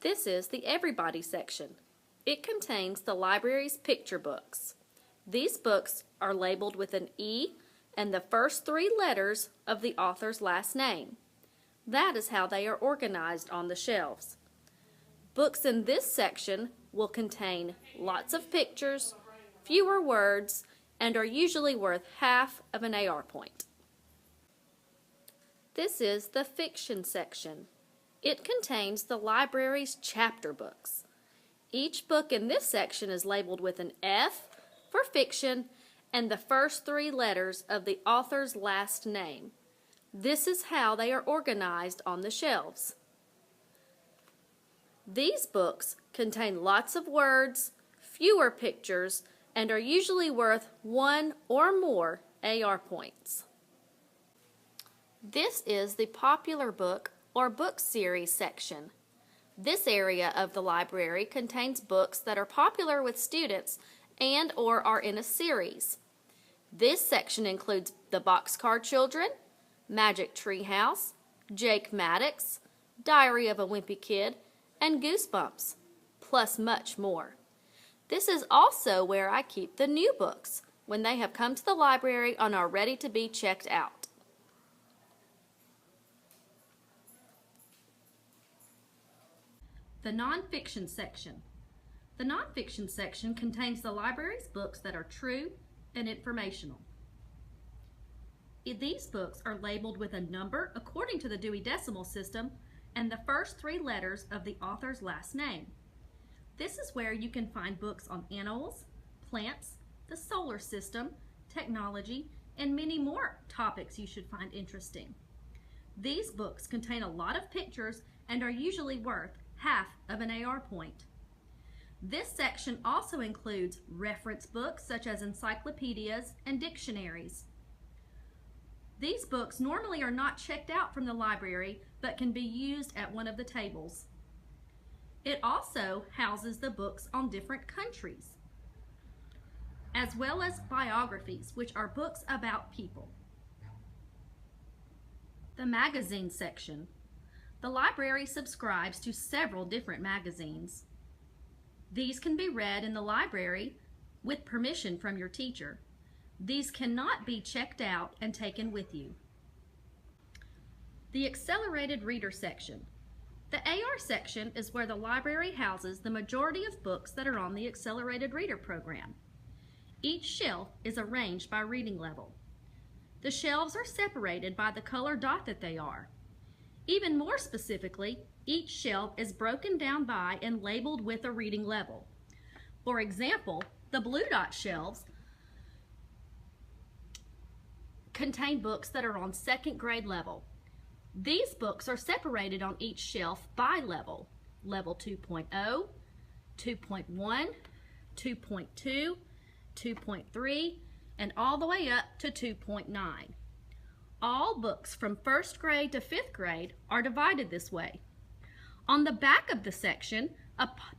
This is the Everybody section. It contains the library's picture books. These books are labeled with an E and the first three letters of the author's last name. That is how they are organized on the shelves. Books in this section will contain lots of pictures, fewer words, and are usually worth half of an AR point. This is the fiction section. It contains the library's chapter books. Each book in this section is labeled with an F for fiction and the first three letters of the author's last name. This is how they are organized on the shelves. These books contain lots of words, fewer pictures, and are usually worth 1 or more AR points. This is the popular book or book series section. This area of the library contains books that are popular with students and or are in a series. This section includes The Boxcar Children, Magic Tree House, Jake Maddox, Diary of a Wimpy Kid, and Goosebumps, plus much more. This is also where I keep the new books when they have come to the library and are ready to be checked out. The nonfiction section. The nonfiction section contains the library's books that are true and informational. These books are labeled with a number according to the Dewey Decimal System and the first three letters of the author's last name. This is where you can find books on animals, plants, the solar system, technology, and many more topics you should find interesting. These books contain a lot of pictures and are usually worth half of an AR point. This section also includes reference books such as encyclopedias and dictionaries. These books normally are not checked out from the library but can be used at one of the tables. It also houses the books on different countries, as well as biographies, which are books about people. The magazine section. The library subscribes to several different magazines. These can be read in the library with permission from your teacher. These cannot be checked out and taken with you. The accelerated reader section. The AR section is where the library houses the majority of books that are on the accelerated reader program. Each shelf is arranged by reading level. The shelves are separated by the color dot that they are. Even more specifically, each shelf is broken down by and labeled with a reading level. For example, the blue dot shelves contain books that are on second grade level. These books are separated on each shelf by level. Level 2.0, 2.1, 2.2, 2.3, and all the way up to 2.9. All books from first grade to fifth grade are divided this way. On the back of the section,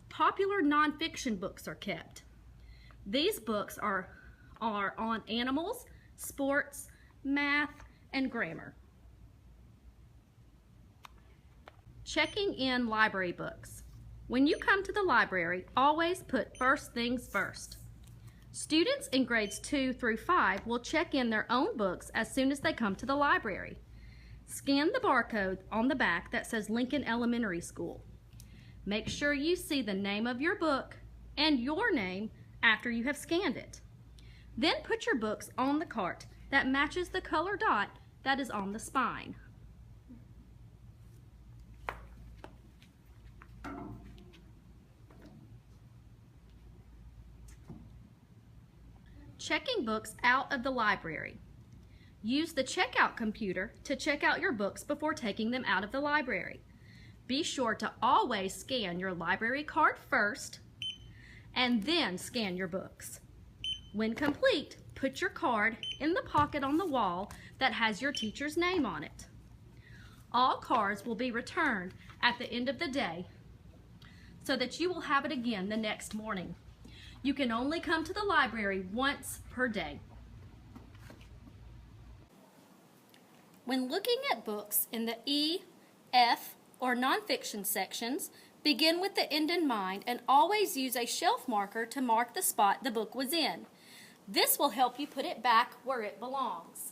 popular nonfiction books are kept. These books are on animals, sports, math, and grammar. Checking in library books. When you come to the library, always put first things first. Students in grades 2 through 5 will check in their own books as soon as they come to the library. Scan the barcode on the back that says Lincoln Elementary School. Make sure you see the name of your book and your name after you have scanned it. Then put your books on the cart that matches the color dot that is on the spine. Checking books out of the library. Use the checkout computer to check out your books before taking them out of the library. Be sure to always scan your library card first and then scan your books. When complete, put your card in the pocket on the wall that has your teacher's name on it. All cards will be returned at the end of the day so that you will have it again the next morning. You can only come to the library once per day. When looking at books in the E, F, or nonfiction sections, Begin with the end in mind and always use a shelf marker to mark the spot the book was in. This will help you put it back where it belongs.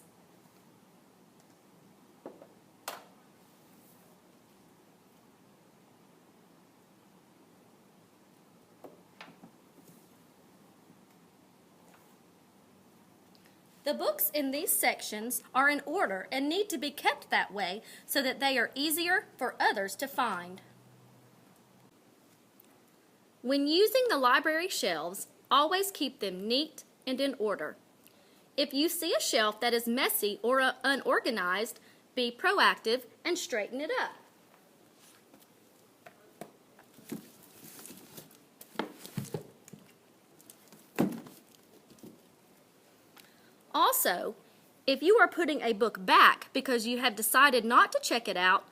The books in these sections are in order and need to be kept that way so that they are easier for others to find. When using the library shelves, always keep them neat and in order. If you see a shelf that is messy or unorganized, be proactive and straighten it up. Also, if you are putting a book back because you have decided not to check it out,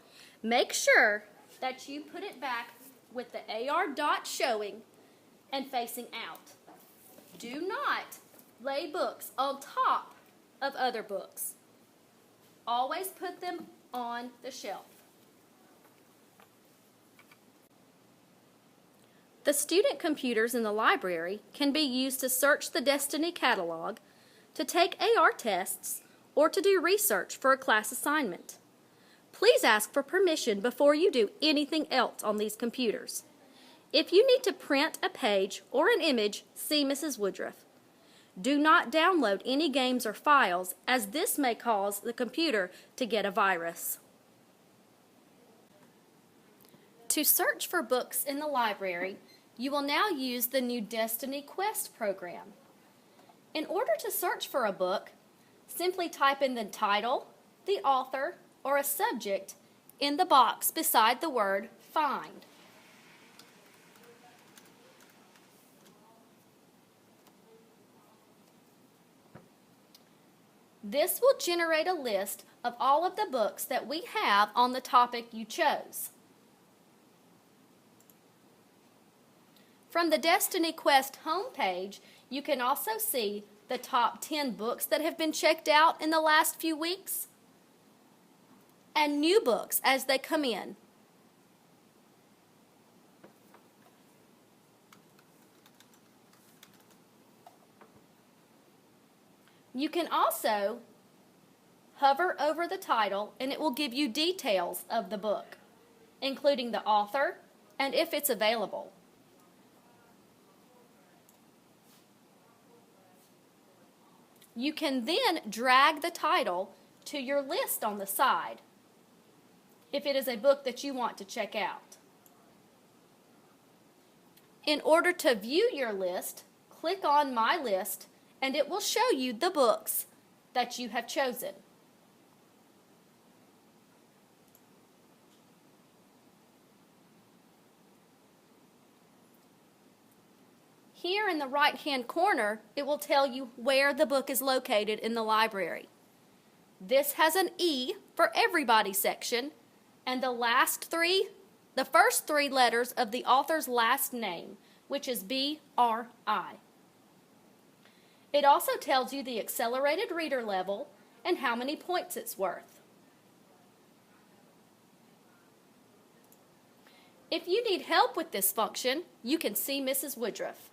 make sure that you put it back with the AR dot showing and facing out. Do not lay books on top of other books. Always put them on the shelf. The student computers in the library can be used to search the Destiny catalog, to take AR tests, or to do research for a class assignment. Please ask for permission before you do anything else on these computers. If you need to print a page or an image, see Mrs. Woodruff. Do not download any games or files, as this may cause the computer to get a virus. To search for books in the library, you will now use the new Destiny Quest program. In order to search for a book, simply type in the title, the author, or a subject in the box beside the word Find. This will generate a list of all of the books that we have on the topic you chose. From the Destiny Quest homepage, you can also see the top 10 books that have been checked out in the last few weeks and new books as they come in. You can also hover over the title and it will give you details of the book, including the author and if it's available. You can then drag the title to your list on the side if it is a book that you want to check out. In order to view your list, click on My List and it will show you the books that you have chosen. Here in the right-hand corner, it will tell you where the book is located in the library. This has an E for Everybody section, and the first three letters of the author's last name, which is B-R-I. It also tells you the accelerated reader level and how many points it's worth. If you need help with this function, you can see Mrs. Woodruff.